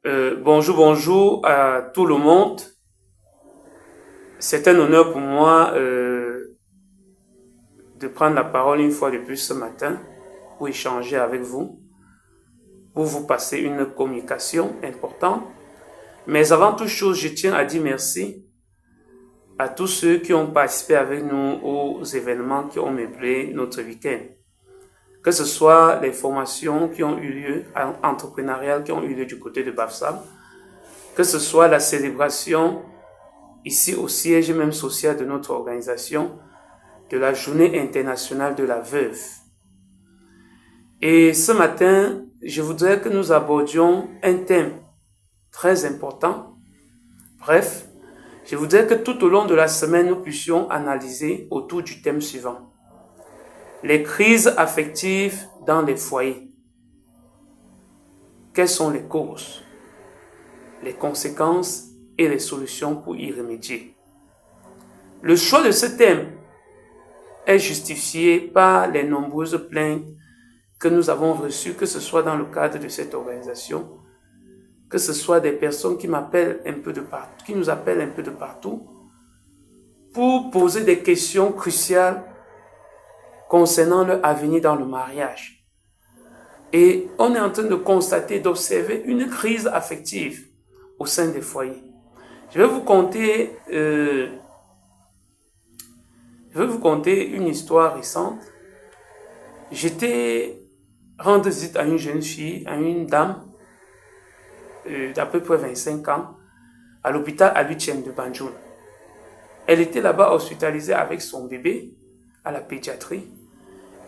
Bonjour à tout le monde. C'est un honneur pour moi de prendre la parole une fois de plus ce matin pour échanger avec vous, pour vous passer une communication importante. Mais avant toute chose, je tiens à dire merci à tous ceux qui ont participé avec nous aux événements qui ont meublé notre week-end. Que ce soit les formations qui ont eu lieu, entrepreneuriales qui ont eu lieu du côté de Bafsam, que ce soit la célébration ici au siège même social de notre organisation de la Journée internationale de la veuve. Et ce matin, je voudrais que nous abordions un thème très important. Bref, je voudrais que tout au long de la semaine, nous puissions analyser autour du thème suivant. Les crises affectives dans les foyers. Quelles sont les causes, les conséquences et les solutions pour y remédier? Le choix de ce thème est justifié par les nombreuses plaintes que nous avons reçues, que ce soit dans le cadre de cette organisation, que ce soit des personnes qui m'appellent un peu de partout, qui nous appellent un peu de partout, pour poser des questions cruciales concernant leur avenir dans le mariage. Et on est en train de constater, d'observer une crise affective au sein des foyers. Je vais vous conter une histoire récente. J'étais rendre visite à une jeune fille, à une dame d'à peu près 25 ans, à l'hôpital à l'Huitième de Banjul. Elle était là-bas hospitalisée avec son bébé à la pédiatrie.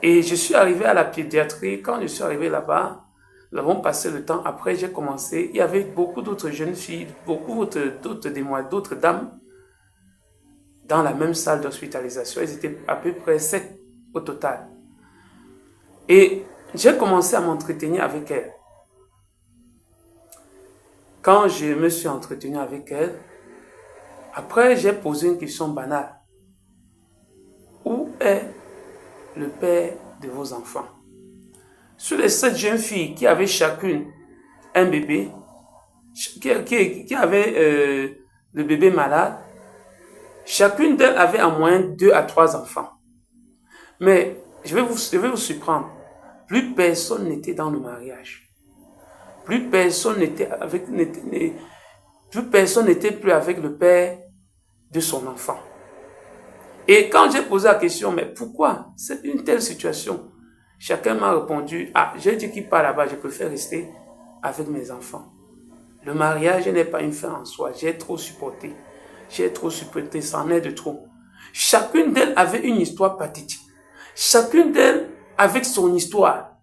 Et je suis arrivé à la pédiatrie. Quand je suis arrivé là-bas, nous avons passé le temps. Après, j'ai commencé. Il y avait beaucoup d'autres jeunes filles, beaucoup d'autres dames dans la même salle d'hospitalisation. Elles étaient à peu près 7 au total. Et j'ai commencé à m'entretenir avec elles. Quand je me suis entretenu avec elles, après j'ai posé une question banale. Où est le père de vos enfants? Sur les 7 jeunes filles qui avaient chacune un bébé, qui avaient le bébé malade, chacune d'elles avait en moyenne 2 à 3 enfants. Mais je vais vous surprendre. Plus personne n'était dans le mariage. Plus personne n'était plus avec le père de son enfant. Et quand j'ai posé la question, mais pourquoi c'est une telle situation? Chacun m'a répondu, j'ai dit qu'il part là-bas, je préfère rester avec mes enfants. Le mariage n'est pas une fin en soi, j'ai trop supporté, ça en est de trop. Chacune d'elles avait une histoire pathétique. Chacune d'elles avec son histoire.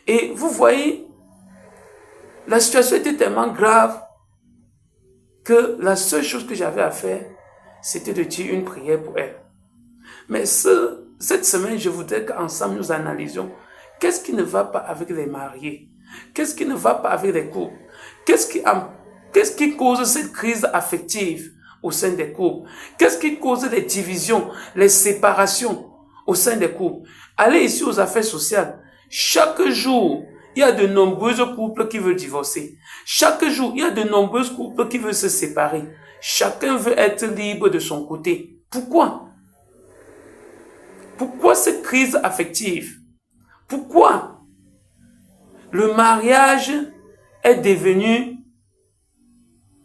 Et vous voyez, la situation était tellement grave que la seule chose que j'avais à faire, c'était de dire une prière pour elles. Mais cette semaine, je voudrais qu'ensemble nous analysions qu'est-ce qui ne va pas avec les mariés, qu'est-ce qui ne va pas avec les couples, qu'est-ce qui cause cette crise affective au sein des couples, qu'est-ce qui cause les divisions, les séparations au sein des couples. Allez ici aux affaires sociales. Chaque jour, il y a de nombreux couples qui veulent divorcer. Chaque jour, il y a de nombreux couples qui veulent se séparer. Chacun veut être libre de son côté. Pourquoi? Pourquoi cette crise affective? Pourquoi le mariage est devenu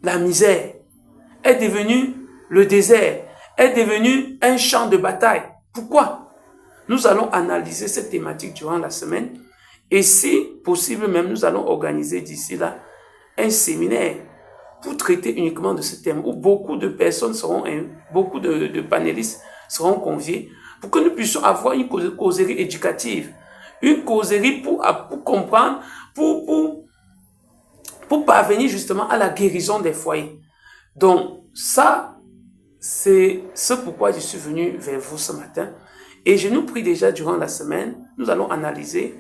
la misère, est devenu le désert, est devenu un champ de bataille? Pourquoi? Nous allons analyser cette thématique durant la semaine et si possible même, nous allons organiser d'ici là un séminaire pour traiter uniquement de ce thème où beaucoup de personnes beaucoup de panélistes seront conviés pour que nous puissions avoir une causerie éducative, une causerie pour comprendre, pour parvenir justement à la guérison des foyers. Donc ça, c'est ce pourquoi je suis venu vers vous ce matin. Et je nous prie déjà durant la semaine, nous allons analyser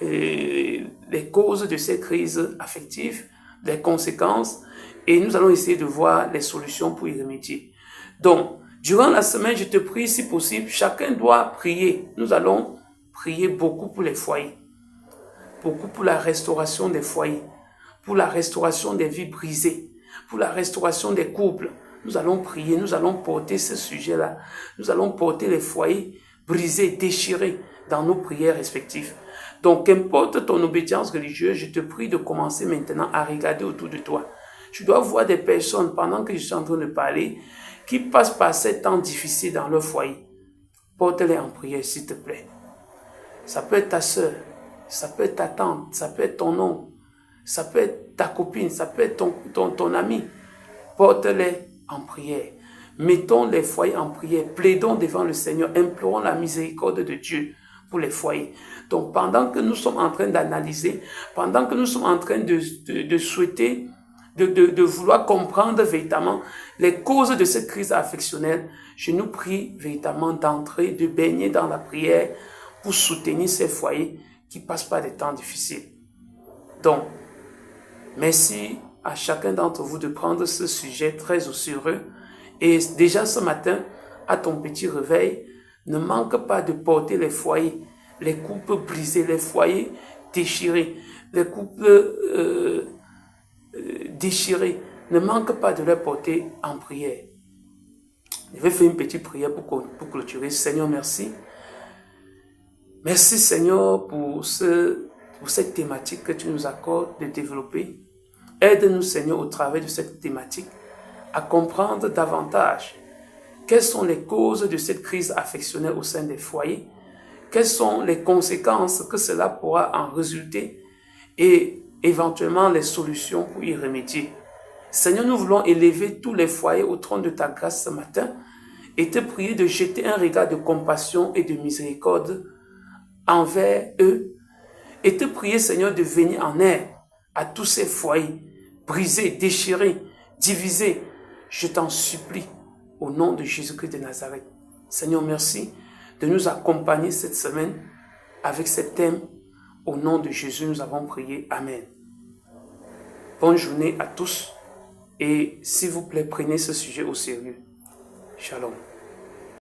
les causes de ces crises affectives, les conséquences, et nous allons essayer de voir les solutions pour y remédier. Donc, durant la semaine, je te prie, si possible, chacun doit prier. Nous allons prier beaucoup pour les foyers, beaucoup pour la restauration des foyers, pour la restauration des vies brisées, pour la restauration des couples. Nous allons prier, nous allons porter ce sujet-là. Nous allons porter les foyers brisés, déchirés dans nos prières respectives. Donc, qu'importe ton obédience religieuse, je te prie de commencer maintenant à regarder autour de toi. Tu dois voir des personnes, pendant que je suis en train de parler, qui passent par ces temps difficiles dans leur foyer. Porte-les en prière, s'il te plaît. Ça peut être ta soeur, ça peut être ta tante, ça peut être ton oncle, ça peut être ta copine, ça peut être ton ami. Porte-les en prière. Mettons les foyers en prière. Plaidons devant le Seigneur. Implorons la miséricorde de Dieu pour les foyers. Donc, pendant que nous sommes en train d'analyser, pendant que nous sommes en train de souhaiter, de vouloir comprendre véritablement les causes de cette crise affectionnelle, je nous prie véritablement d'entrer, de baigner dans la prière pour soutenir ces foyers qui passent par des temps difficiles. Donc, merci à chacun d'entre vous de prendre ce sujet très au sérieux. Et déjà ce matin, à ton petit réveil, ne manque pas de porter les foyers, les couples brisés, les foyers déchirés, les couples déchirés. Ne manque pas de les porter en prière. Je vais faire une petite prière pour clôturer. Seigneur, merci. Merci Seigneur pour cette thématique que tu nous accordes de développer. Aide-nous Seigneur au travers de cette thématique à comprendre davantage quelles sont les causes de cette crise affectionnelle au sein des foyers, quelles sont les conséquences que cela pourra en résulter et éventuellement les solutions pour y remédier. Seigneur, nous voulons élever tous les foyers au trône de ta grâce ce matin et te prier de jeter un regard de compassion et de miséricorde envers eux et te prier, Seigneur, de venir en aide à tous ces foyers brisés, déchirés, divisés. Je t'en supplie au nom de Jésus-Christ de Nazareth. Seigneur, merci de nous accompagner cette semaine avec ce thème. Au nom de Jésus, nous avons prié. Amen. Bonne journée à tous et s'il vous plaît, prenez ce sujet au sérieux. Shalom.